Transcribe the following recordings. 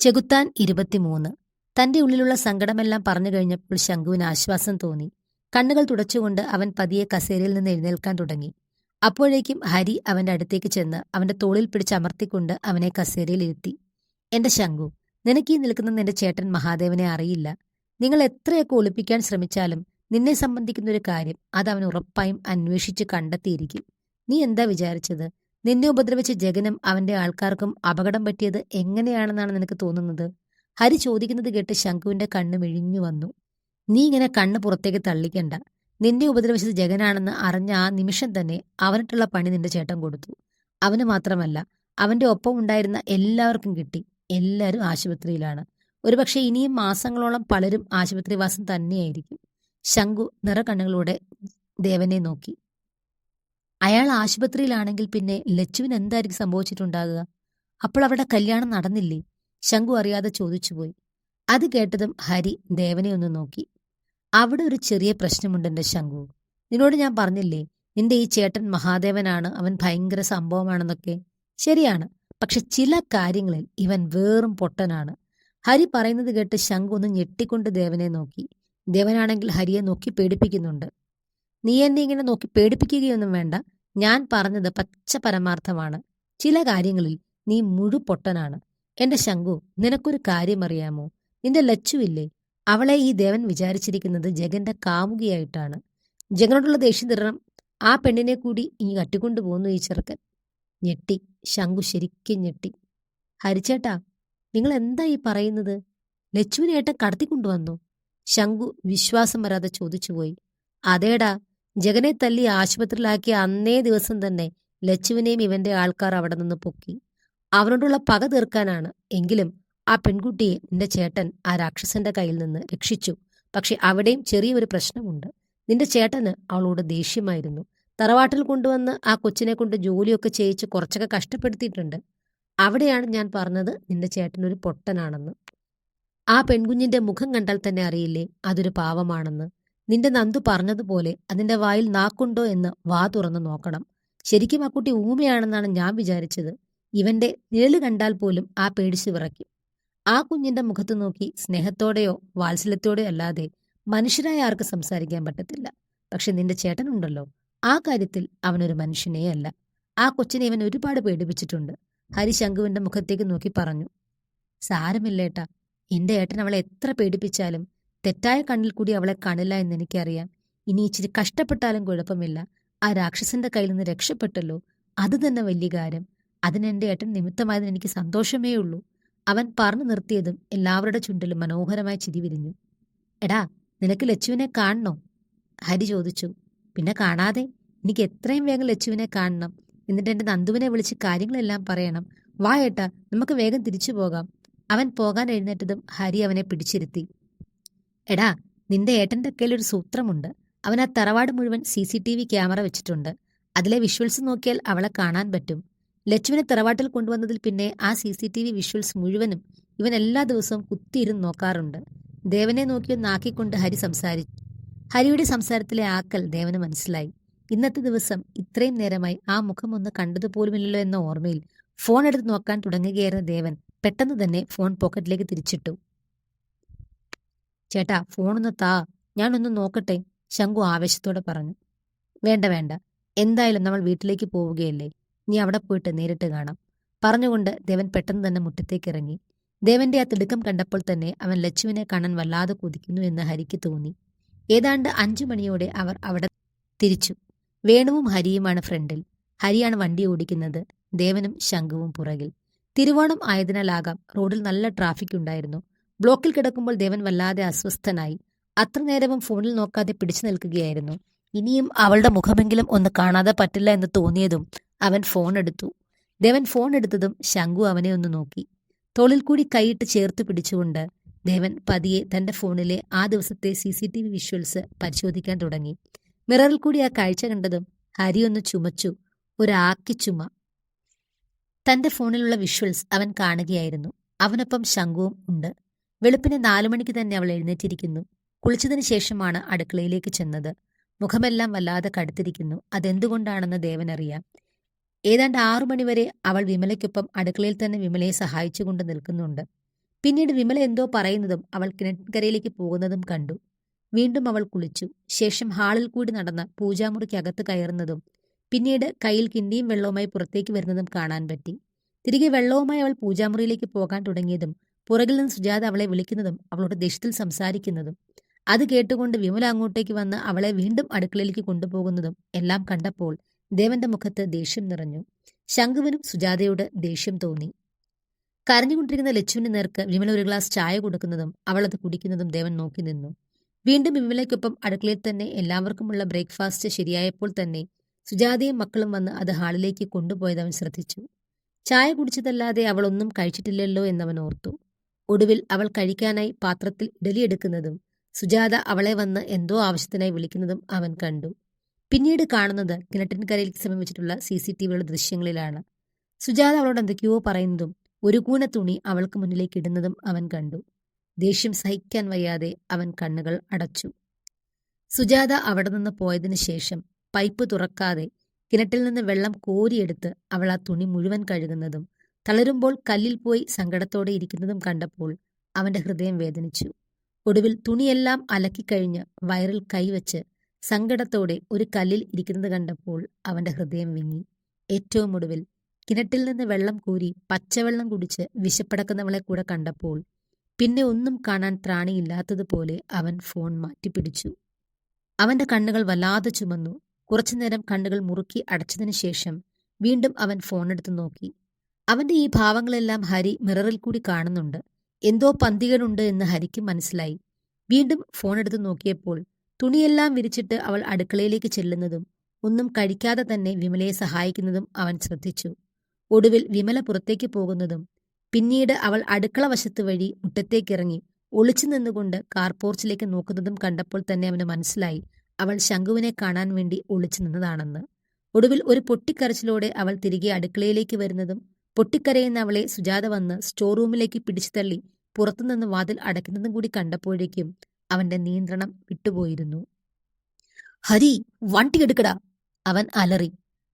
ചെകുത്താൻ 23. തന്റെ ഉള്ളിലുള്ള സങ്കടമെല്ലാം പറഞ്ഞു കഴിഞ്ഞപ്പോൾ ശംഖുവിന് ആശ്വാസം തോന്നി. കണ്ണുകൾ തുടച്ചുകൊണ്ട് അവൻ പതിയെ കസേരയിൽ നിന്ന് എഴുന്നേൽക്കാൻ തുടങ്ങി. അപ്പോഴേക്കും ഹരി അവന്റെ അടുത്തേക്ക് ചെന്ന് അവന്റെ തോളിൽ പിടിച്ചമർത്തിക്കൊണ്ട് അവനെ കസേരയിൽ ഇരുത്തി. എന്റെ ശംഖു, നിനക്കീ നിൽക്കുന്ന നിന്റെ ചേട്ടൻ മഹാദേവനെ അറിയില്ല. നിങ്ങൾ എത്രയൊക്കെ ഒളിപ്പിക്കാൻ ശ്രമിച്ചാലും നിന്നെ സംബന്ധിക്കുന്നൊരു കാര്യം അത് അവൻ ഉറപ്പായും അന്വേഷിച്ച് കണ്ടെത്തിയിരിക്കും. നീ എന്താ വിചാരിച്ചത്? നിന്നെ ഉപദ്രവിച്ച ജഗനും അവന്റെ ആൾക്കാർക്കും അപകടം പറ്റിയത് എങ്ങനെയാണെന്നാണ് നിനക്ക് തോന്നുന്നത്? ഹരി ചോദിക്കുന്നത് കേട്ട് ശംഖുവിന്റെ കണ്ണ് മിഴിഞ്ഞു വന്നു. നീ ഇങ്ങനെ കണ്ണ് പുറത്തേക്ക് തള്ളിക്കണ്ട. നിന്നെ ഉപദ്രവിച്ചത് ജഗനാണെന്ന് അറിഞ്ഞ ആ നിമിഷം തന്നെ അവനിട്ടുള്ള പണി നിന്റെ ചേട്ടൻ കൊടുത്തു. അവന് മാത്രമല്ല, അവന്റെ ഒപ്പം ഉണ്ടായിരുന്ന എല്ലാവർക്കും കിട്ടി. എല്ലാവരും ആശുപത്രിയിലാണ്. ഒരുപക്ഷെ ഇനിയും മാസങ്ങളോളം പലരും ആശുപത്രിവാസം തന്നെയായിരിക്കും. ശംഖു നിറകണ്ണുകളോടെ ദേവനെ നോക്കി. അയാൾ ആശുപത്രിയിലാണെങ്കിൽ പിന്നെ ലച്ചുവിന് എന്തായിരിക്കും സംഭവിച്ചിട്ടുണ്ടാകുക? അപ്പോൾ അവിടെ കല്യാണം നടന്നില്ലേ? ശംഖു അറിയാതെ ചോദിച്ചുപോയി. അത് കേട്ടതും ഹരി ദേവനെ ഒന്ന് നോക്കി. അവിടെ ഒരു ചെറിയ പ്രശ്നമുണ്ട് എന്റെ ശംഖു. നിന്നോട് ഞാൻ പറഞ്ഞില്ലേ, നിന്റെ ഈ ചേട്ടൻ മഹാദേവനാണ്, അവൻ ഭയങ്കര സംഭവമാണെന്നൊക്കെ. ശരിയാണ്, പക്ഷെ ചില കാര്യങ്ങളിൽ ഇവൻ വേറും പൊട്ടനാണ്. ഹരി പറയുന്നത് കേട്ട് ശംഖു ഒന്ന് ഞെട്ടിക്കൊണ്ട് ദേവനെ നോക്കി. ദേവനാണെങ്കിൽ ഹരിയെ നോക്കി പേടിപ്പിക്കുന്നുണ്ട്. നീ എന്നെ ഇങ്ങനെ നോക്കി പേടിപ്പിക്കുകയൊന്നും വേണ്ട. ഞാൻ പറഞ്ഞത് പച്ച പരമാർത്ഥമാണ്. ചില കാര്യങ്ങളിൽ നീ മുഴുപൊട്ടനാണ്. എന്റെ ശംഖു, നിനക്കൊരു കാര്യം അറിയാമോ? നിന്റെ ലച്ചുവില്ലേ, അവളെ ഈ ദേവൻ വിചാരിച്ചിരിക്കുന്നത് ജഗന്റെ കാമുകിയായിട്ടാണ്. ജഗനോടുള്ള ദേഷ്യം തീരണം ആ പെണ്ണിനെ കൂടി ഇനി കട്ടിക്കൊണ്ടു പോന്നു ഈ ചെറുക്കൻ. ഞെട്ടി. ശംഖു ശരിക്കും ഞെട്ടി. ഹരിച്ചേട്ടാ, നിങ്ങൾ എന്താ ഈ പറയുന്നത്? ലച്ചുവിനെ ഏട്ടൻ കടത്തിക്കൊണ്ടുവന്നു? ശംഖു വിശ്വാസം വരാതെ ചോദിച്ചുപോയി. അതേടാ, ജഗനെ തല്ലി ആശുപത്രിയിലാക്കിയ അന്നേ ദിവസം തന്നെ ലച്ചുവിനെയും ഇവന്റെ ആൾക്കാർ അവിടെ നിന്ന് പൊക്കി. അവനോടുള്ള പക തീർക്കാനാണ്. എങ്കിലും ആ പെൺകുട്ടിയെ നിന്റെ ചേട്ടൻ ആ രാക്ഷസന്റെ കയ്യിൽ നിന്ന് രക്ഷിച്ചു. പക്ഷെ അവിടെയും ചെറിയൊരു പ്രശ്നമുണ്ട്. നിന്റെ ചേട്ടന് അവളോട് ദേഷ്യമായിരുന്നു. തറവാട്ടിൽ കൊണ്ടുവന്ന് ആ കൊച്ചിനെ കൊണ്ട് ജോലിയൊക്കെ ചെയ്യിച്ച് കുറച്ചൊക്കെ കഷ്ടപ്പെടുത്തിയിട്ടുണ്ട്. അവിടെയാണ് ഞാൻ പറഞ്ഞത് നിന്റെ ചേട്ടനൊരു പൊട്ടനാണെന്ന്. ആ പെൺകുഞ്ഞിന്റെ മുഖം കണ്ടാൽ തന്നെ അറിയില്ലേ അതൊരു പാവമാണെന്ന്. നിന്റെ നന്ദു പറഞ്ഞതുപോലെ അതിന്റെ വായിൽ നാക്കുണ്ടോ എന്ന് വാ തുറന്ന് നോക്കണം. ശരിക്കും ആ കുട്ടി ഊമയാണെന്നാണ് ഞാൻ വിചാരിച്ചത്. ഇവന്റെ നിഴല് കണ്ടാൽ പോലും ആ പേടിച്ച് വിറയ്ക്കും. ആ കുഞ്ഞിന്റെ മുഖത്ത് നോക്കി സ്നേഹത്തോടെയോ വാത്സല്യത്തോടെയോ അല്ലാതെ മനുഷ്യരായ ആർക്ക് സംസാരിക്കാൻ പറ്റത്തില്ല. പക്ഷെ നിന്റെ ചേട്ടനുണ്ടല്ലോ, ആ കാര്യത്തിൽ അവനൊരു മനുഷ്യനേ അല്ല. ആ കൊച്ചിനെ ഇവൻ ഒരുപാട് പേടിപ്പിച്ചിട്ടുണ്ട്. ഹരി ശംഖുവിന്റെ മുഖത്തേക്ക് നോക്കി പറഞ്ഞു. സാരമില്ലേട്ടാ, എന്റെ ഏട്ടൻ അവളെ എത്ര പേടിപ്പിച്ചാലും തെറ്റായ കണ്ണിൽ കൂടി അവളെ കാണില്ല എന്ന് എനിക്കറിയാം. ഇനി ഇച്ചിരി കഷ്ടപ്പെട്ടാലും കുഴപ്പമില്ല. ആ രാക്ഷസന്റെ കയ്യിൽ നിന്ന് രക്ഷപ്പെട്ടല്ലോ, അത് തന്നെ വലിയ കാര്യം. അതിനെന്റെ ഏട്ടൻ നിമിത്തമായതിന് എനിക്ക് സന്തോഷമേ ഉള്ളൂ. അവൻ പറഞ്ഞു നിർത്തിയതും എല്ലാവരുടെ ചുണ്ടിലും മനോഹരമായ ചിരി വിരിഞ്ഞു. എടാ, നിനക്ക് ലച്ചുവിനെ കാണണോ? ഹരി ചോദിച്ചു. പിന്നെ കാണാതെ, എനിക്ക് എത്രയും വേഗം ലച്ചുവിനെ കാണണം. എന്നിട്ട് എന്റെ നന്ദുവിനെ വിളിച്ച് കാര്യങ്ങളെല്ലാം പറയണം. വാ ഏട്ടാ, നമുക്ക് വേഗം തിരിച്ചു പോകാം. അവൻ പോകാൻ എഴുന്നേറ്റതും ഹരി അവനെ പിടിച്ചിരുത്തി. എടാ, നിന്റെ ഏട്ടന്റെ കയ്യിലൊരു സൂത്രമുണ്ട്. അവൻ ആ തറവാട് മുഴുവൻ CCTV ക്യാമറ വെച്ചിട്ടുണ്ട്. അതിലെ വിഷ്വൽസ് നോക്കിയാൽ അവളെ കാണാൻ പറ്റും. ലച്ചുവിനെ തറവാട്ടിൽ കൊണ്ടുവന്നതിൽ പിന്നെ ആ CCTV വിഷ്വൽസ് മുഴുവനും ഇവൻ എല്ലാ ദിവസവും കുത്തിയിരുന്ന് നോക്കാറുണ്ട്. ദേവനെ നോക്കി നാക്കിക്കൊണ്ട് ഹരി സംസാരിച്ചു. ഹരിയുടെ സംസാരത്തിലെ ആക്കൽ ദേവന് മനസ്സിലായി. ഇന്നത്തെ ദിവസം ഇത്രയും നേരമായി ആ മുഖം ഒന്ന് കണ്ടതുപോലുമില്ലല്ലോ എന്ന ഓർമ്മയിൽ ഫോൺ എടുത്ത് നോക്കാൻ തുടങ്ങുകയായിരുന്ന ദേവൻ പെട്ടെന്ന് തന്നെ ഫോൺ പോക്കറ്റിലേക്ക് തിരിച്ചിട്ടു. ചേട്ടാ, ഫോണൊന്ന് താ, ഞാനൊന്ന് നോക്കട്ടെ, ശംഖു ആവേശത്തോടെ പറഞ്ഞു. വേണ്ട വേണ്ട, എന്തായാലും നമ്മൾ വീട്ടിലേക്ക് പോവുകയല്ലേ, നീ അവിടെ പോയിട്ട് നേരിട്ട് കാണാം പറഞ്ഞുകൊണ്ട് ദേവൻ പെട്ടെന്ന് തന്നെ മുറ്റത്തേക്ക് ഇറങ്ങി. ദേവന്റെ ആ തിടുക്കം കണ്ടപ്പോൾ തന്നെ അവൻ ലച്ചുവിനെ കാണാൻ വല്ലാതെ കൊതിക്കുന്നു എന്ന് ഹരിക്ക് തോന്നി. ഏതാണ്ട് 5 മണിയോടെ അവർ അവിടെ തിരിച്ചു. വേണുവും ഹരിയുമാണ് ഫ്രണ്ടിൽ. ഹരിയാണ് വണ്ടി ഓടിക്കുന്നത്. ദേവനും ശംഖുവും പുറകിൽ. തിരുവോണം ആയതിനാലാകാം റോഡിൽ നല്ല ട്രാഫിക് ഉണ്ടായിരുന്നു. ബ്ലോക്കിൽ കിടക്കുമ്പോൾ ദേവൻ വല്ലാതെ അസ്വസ്ഥനായി. അത്ര നേരവും ഫോണിൽ നോക്കാതെ പിടിച്ചു നിൽക്കുകയായിരുന്നു. ഇനിയും അവളുടെ മുഖമെങ്കിലും ഒന്ന് കാണാതെ പറ്റില്ല എന്ന് തോന്നിയതും അവൻ ഫോൺ എടുത്തു. ദേവൻ ഫോൺ എടുത്തതും ശംഖു അവനെ ഒന്ന് നോക്കി. തോളിൽ കൂടി കൈയിട്ട് ചേർത്ത് പിടിച്ചുകൊണ്ട് ദേവൻ പതിയെ തന്റെ ഫോണിലെ ആ ദിവസത്തെ CCTV വിഷ്വൽസ് പരിശോധിക്കാൻ തുടങ്ങി. മിററിൽ കൂടി ആ കാഴ്ച കണ്ടതും ഹരി ഒന്ന് ചുമച്ചു. ഒരാക്കി ചുമ. തന്റെ ഫോണിലുള്ള വിഷ്വൽസ് അവൻ കാണുകയായിരുന്നു. അവനൊപ്പം ശംഖുവും ഉണ്ട്. വെളുപ്പിന് 4 മണിക്ക് തന്നെ അവൾ എഴുന്നേറ്റിരിക്കുന്നു. കുളിച്ചതിന് ശേഷമാണ് അടുക്കളയിലേക്ക് ചെന്നത്. മുഖമെല്ലാം വല്ലാതെ കടുത്തിരിക്കുന്നു. അതെന്തുകൊണ്ടാണെന്ന് ദേവനറിയാം. ഏതാണ്ട് 6 മണിവരെ അവൾ വിമലയ്ക്കൊപ്പം അടുക്കളയിൽ തന്നെ വിമലയെ സഹായിച്ചുകൊണ്ട് നിൽക്കുന്നുണ്ട്. പിന്നീട് വിമല എന്തോ പറയുന്നതും അവൾ കിണറ്റിൻകരയിലേക്ക് പോകുന്നതും കണ്ടു. വീണ്ടും അവൾ കുളിച്ചു. ശേഷം ഹാളിൽ കൂടി നടന്ന പൂജാമുറിക്കകത്ത് കയറുന്നതും പിന്നീട് കയ്യിൽ കിണ്ടിയും വെള്ളവുമായി പുറത്തേക്ക് വരുന്നതും കാണാൻ പറ്റി. തിരികെ വെള്ളവുമായി അവൾ പൂജാമുറിയിലേക്ക് പോകാൻ തുടങ്ങിയതും പുറകിൽ നിന്ന് സുജാത അവളെ വിളിക്കുന്നതും അവളുടെ ദേഷ്യത്തിൽ സംസാരിക്കുന്നതും അത് കേട്ടുകൊണ്ട് വിമല അങ്ങോട്ടേക്ക് വന്ന് അവളെ വീണ്ടും അടുക്കളയിലേക്ക് കൊണ്ടുപോകുന്നതും എല്ലാം കണ്ടപ്പോൾ ദേവന്റെ മുഖത്ത് ദേഷ്യം നിറഞ്ഞു. ശംഖുവിനും സുജാതയോട് ദേഷ്യം തോന്നി. കരഞ്ഞുകൊണ്ടിരിക്കുന്ന ലച്ചുവിന്റെ നേർക്ക് വിമല ഒരു ഗ്ലാസ് ചായ കൊടുക്കുന്നതും അവൾ അത് കുടിക്കുന്നതും ദേവൻ നോക്കി നിന്നു. വീണ്ടും വിമലയ്ക്കൊപ്പം അടുക്കളയിൽ തന്നെ എല്ലാവർക്കുമുള്ള ബ്രേക്ക്ഫാസ്റ്റ് ശരിയായപ്പോൾ തന്നെ സുജാതയും മക്കളും വന്ന് അത് ഹാളിലേക്ക് കൊണ്ടുപോയത് അവൻ ശ്രദ്ധിച്ചു. ചായ കുടിച്ചതല്ലാതെ അവൾ ഒന്നും കഴിച്ചിട്ടില്ലല്ലോ എന്നവൻ ഓർത്തു. ഒടുവിൽ അവൾ കഴിക്കാനായി പാത്രത്തിൽ ഇഡലി എടുക്കുന്നതും സുജാത അവളെ വന്ന് എന്തോ ആവശ്യത്തിനായി വിളിക്കുന്നതും അവൻ കണ്ടു. പിന്നീട് കാണുന്നത് കിണറ്റിൻകരയിലേക്ക് സമീപിച്ചിട്ടുള്ള CCTVയുടെ ദൃശ്യങ്ങളിലാണ്. സുജാത അവളോട് എന്തൊക്കെയോ പറയുന്നതും ഒരു കൂന തുണി അവൾക്ക് മുന്നിലേക്ക് ഇടുന്നതും അവൻ കണ്ടു. ദേഷ്യം സഹിക്കാൻ വയ്യാതെ അവൻ കണ്ണുകൾ അടച്ചു. സുജാത അവിടെ നിന്ന് പോയതിനു ശേഷം പൈപ്പ് തുറക്കാതെ കിണറ്റിൽ നിന്ന് വെള്ളം കോരിയെടുത്ത് അവൾ ആ തുണി മുഴുവൻ കഴുകുന്നതും തളരുമ്പോൾ കല്ലിൽ പോയി സങ്കടത്തോടെ ഇരിക്കുന്നതും കണ്ടപ്പോൾ അവന്റെ ഹൃദയം വേദനിച്ചു. ഒടുവിൽ തുണിയെല്ലാം അലക്കിക്കഴിഞ്ഞ് വയറിൽ കൈവച്ച് സങ്കടത്തോടെ ഒരു കല്ലിൽ ഇരിക്കുന്നത് കണ്ടപ്പോൾ അവന്റെ ഹൃദയം വിങ്ങി. ഏറ്റവും ഒടുവിൽ കിണറ്റിൽ നിന്ന് വെള്ളം കോരി പച്ചവെള്ളം കുടിച്ച് വിശപ്പടക്കുന്നവളെ കൂടെ കണ്ടപ്പോൾ പിന്നെ ഒന്നും കാണാൻ ത്രാണിയില്ലാത്തതുപോലെ അവൻ ഫോൺ മാറ്റിപ്പിടിച്ചു. അവന്റെ കണ്ണുകൾ വല്ലാതെ ചുമന്നു. കുറച്ചുനേരം കണ്ണുകൾ മുറുക്കി അടച്ചതിനു ശേഷം വീണ്ടും അവൻ ഫോണെടുത്ത് നോക്കി. അവന്റെ ഈ ഭാവങ്ങളെല്ലാം ഹരി മിററിൽ കൂടി കാണുന്നുണ്ട്. എന്തോ പന്തികേടുണ്ട് എന്ന് ഹരിക്ക് മനസ്സിലായി. വീണ്ടും ഫോണെടുത്ത് നോക്കിയപ്പോൾ തുണിയെല്ലാം വിരിച്ചിട്ട് അവൾ അടുക്കളയിലേക്ക് ചെല്ലുന്നതും ഒന്നും കഴിക്കാതെ തന്നെ വിമലയെ സഹായിക്കുന്നതും അവൻ ശ്രദ്ധിച്ചു. ഒടുവിൽ വിമല പുറത്തേക്ക് പോകുന്നതും പിന്നീട് അവൾ അടുക്കള വശത്ത് വഴി മുറ്റത്തേക്കിറങ്ങി ഒളിച്ചു നിന്നുകൊണ്ട് കാർപോർച്ചിലേക്ക് നോക്കുന്നതും കണ്ടപ്പോൾ തന്നെ അവന് മനസ്സിലായി അവൾ ശംഖുവിനെ കാണാൻ വേണ്ടി ഒളിച്ചു നിന്നതാണെന്ന്. ഒടുവിൽ ഒരു പൊട്ടിക്കരച്ചിലോടെ അവൾ തിരികെ അടുക്കളയിലേക്ക് വരുന്നതും പൊട്ടിക്കരയുന്ന അവളെ സുജാത വന്ന് സ്റ്റോർ റൂമിലേക്ക് പിടിച്ചു തള്ളി പുറത്തുനിന്ന് വാതിൽ അടയ്ക്കുന്നതും കൂടി കണ്ടപ്പോഴേക്കും അവന്റെ നിയന്ത്രണം വിട്ടുപോയിരുന്നു. ഹരി, വണ്ടി എടുക്കടാ, അവൻ അലറി.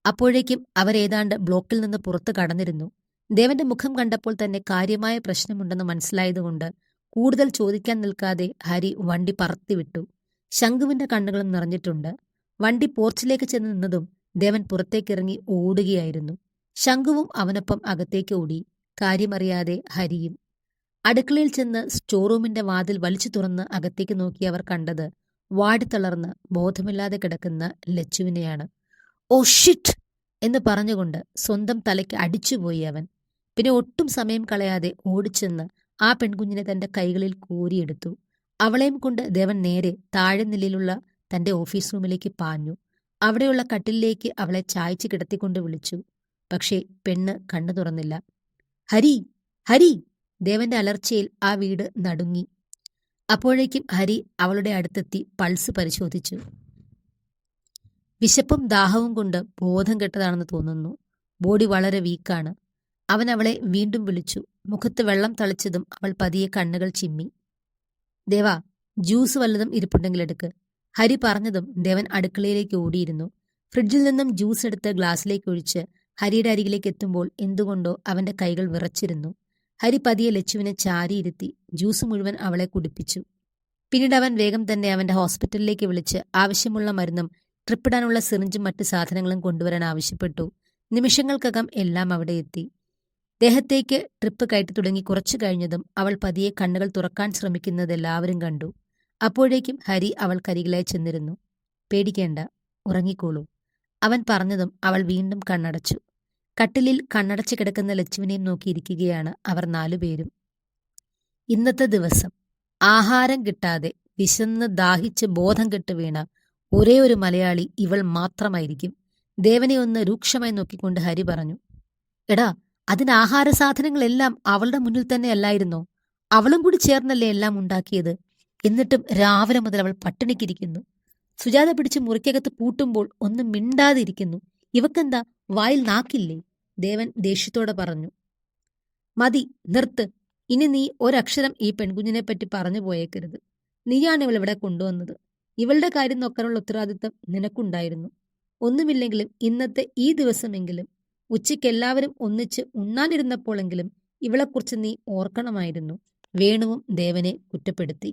അപ്പോഴേക്കും അവരേതാണ്ട് ബ്ലോക്കിൽ നിന്ന് പുറത്ത് കടന്നിരുന്നു. ദേവന്റെ മുഖം കണ്ടപ്പോൾ തന്നെ കാര്യമായ പ്രശ്നമുണ്ടെന്ന് മനസ്സിലായതുകൊണ്ട് കൂടുതൽ ചോദിക്കാൻ നിൽക്കാതെ ഹരി വണ്ടി പറത്തിവിട്ടു. ശംഖുവിന്റെ കണ്ണുകളും നിറഞ്ഞിട്ടുണ്ട്. വണ്ടി പോർച്ചിലേക്ക് ചെന്ന് നിന്നതും ദേവൻ പുറത്തേക്കിറങ്ങി ഓടുകയായിരുന്നു. ശംഖുവും അവനൊപ്പം അകത്തേക്ക് ഓടി. കാര്യമറിയാതെ ഹരിയും. അടുക്കളയിൽ ചെന്ന് സ്റ്റോർ റൂമിന്റെ വാതിൽ വലിച്ചു തുറന്ന് അകത്തേക്ക് നോക്കി അവർ കണ്ടത് വാടിത്തളർന്ന് ബോധമില്ലാതെ കിടക്കുന്ന ലച്ചുവിനെയാണ്. ഓ ഷിറ്റ് എന്ന് പറഞ്ഞുകൊണ്ട് സ്വന്തം തലയ്ക്ക് അടിച്ചുപോയി അവൻ. പിന്നെ ഒട്ടും സമയം കളയാതെ ഓടിച്ചെന്ന് ആ പെൺകുഞ്ഞിനെ തന്റെ കൈകളിൽ കോരിയെടുത്തു. അവളെയും കൊണ്ട് ദേവൻ നേരെ താഴെ നിലയിലുള്ള തന്റെ ഓഫീസ് റൂമിലേക്ക് പാഞ്ഞു. അവിടെയുള്ള കട്ടിലേക്ക് അവളെ ചായച്ച് കിടത്തിക്കൊണ്ട് വിളിച്ചു. പക്ഷേ പെണ്ണ് കണ്ണു തുറന്നില്ല. ഹരി, ഹരി! ദേവന്റെ അലർച്ചയിൽ ആ വീട് നടുങ്ങി. അപ്പോഴേക്കും ഹരി അവളുടെ അടുത്തെത്തി പൾസ് പരിശോധിച്ചു. വിശപ്പും ദാഹവും കൊണ്ട് ബോധം കെട്ടതാണെന്ന് തോന്നുന്നു. ബോഡി വളരെ വീക്കാണ്. അവൻ അവളെ വീണ്ടും വിളിച്ചു. മുഖത്ത് വെള്ളം തളിച്ചതും അവൾ പതിയെ കണ്ണുകൾ ചിമ്മി. ദേവാ, ജ്യൂസ് വല്ലതും ഇരിപ്പുണ്ടെങ്കിൽ എടുക്ക്. ഹരി പറഞ്ഞതും ദേവൻ അടുക്കളയിലേക്ക് ഓടിയിരുന്നു. ഫ്രിഡ്ജിൽ നിന്നും ജ്യൂസ് എടുത്ത് ഗ്ലാസ്സിലേക്ക് ഒഴിച്ച് ഹരിയുടെ അരികിലേക്ക് എത്തുമ്പോൾ എന്തുകൊണ്ടോ അവന്റെ കൈകൾ വിറച്ചിരുന്നു. ഹരി പതിയെ ലച്ചുവിനെ ചാരിയിരുത്തി ജ്യൂസ് മുഴുവൻ അവളെ കുടിപ്പിച്ചു. പിന്നീട് അവൻ വേഗം തന്നെ അവന്റെ ഹോസ്പിറ്റലിലേക്ക് വിളിച്ച് ആവശ്യമുള്ള മരുന്നും ട്രിപ്പിടാനുള്ള സിറിഞ്ചും മറ്റ് സാധനങ്ങളും കൊണ്ടുവരാൻ ആവശ്യപ്പെട്ടു. നിമിഷങ്ങൾക്കകം എല്ലാം അവിടെ എത്തി. ദേഹത്തേക്ക് ട്രിപ്പ് കയറ്റി തുടങ്ങി കുറച്ചു കഴിഞ്ഞതും അവൾ പതിയെ കണ്ണുകൾ തുറക്കാൻ ശ്രമിക്കുന്നത് എല്ലാവരും കണ്ടു. അപ്പോഴേക്കും ഹരി അവൾക്കരികിലായി ചെന്നിരുന്നു. പേടിക്കേണ്ട, ഉറങ്ങിക്കോളൂ, അവൻ പറഞ്ഞതും അവൾ വീണ്ടും കണ്ണടച്ചു. കട്ടിലിൽ കണ്ണടച്ചു കിടക്കുന്ന ലച്ചുവിനെയും നോക്കിയിരിക്കുകയാണ് അവർ 4 പേരും. ഇന്നത്തെ ദിവസം ആഹാരം കിട്ടാതെ വിശന്ന് ദാഹിച്ച് ബോധം കെട്ട് വീണ ഒരേ ഒരു മലയാളി ഇവൾ മാത്രമായിരിക്കും. ദേവനെ ഒന്ന് രൂക്ഷമായി നോക്കിക്കൊണ്ട് ഹരി പറഞ്ഞു. എടാ, അതിന് ആഹാര സാധനങ്ങളെല്ലാം അവളുടെ മുന്നിൽ തന്നെ അല്ലായിരുന്നോ? അവളും കൂടി ചേർന്നല്ലേ എല്ലാം ഉണ്ടാക്കിയത്? എന്നിട്ടും രാവിലെ മുതൽ അവൾ പട്ടിണിക്കിരിക്കുന്നു. സുജാത പിടിച്ച് മുറിക്കകത്ത് പൂട്ടുമ്പോൾ ഒന്നും മിണ്ടാതിരിക്കുന്നു. ഇവക്കെന്താ വായിൽ നാക്കില്ലേ? ദേവൻ ദേഷ്യത്തോടെ പറഞ്ഞു. മതി, നിർത്ത്. ഇനി നീ ഒരക്ഷരം ഈ പെൺകുഞ്ഞിനെ പറ്റി പറഞ്ഞു പോയേക്കരുത്. നീയാണ് ഇവളിവിടെ കൊണ്ടുവന്നത്. ഇവളുടെ കാര്യം നോക്കാനുള്ള ഉത്തരവാദിത്തം നിനക്കുണ്ടായിരുന്നു. ഒന്നുമില്ലെങ്കിലും ഇന്നത്തെ ഈ ദിവസമെങ്കിലും ഉച്ചയ്ക്ക് എല്ലാവരും ഒന്നിച്ച് ഉണ്ണാനിരുന്നപ്പോഴെങ്കിലും ഇവളെക്കുറിച്ച് നീ ഓർക്കണമായിരുന്നു. വേണുവും ദേവനെ കുറ്റപ്പെടുത്തി.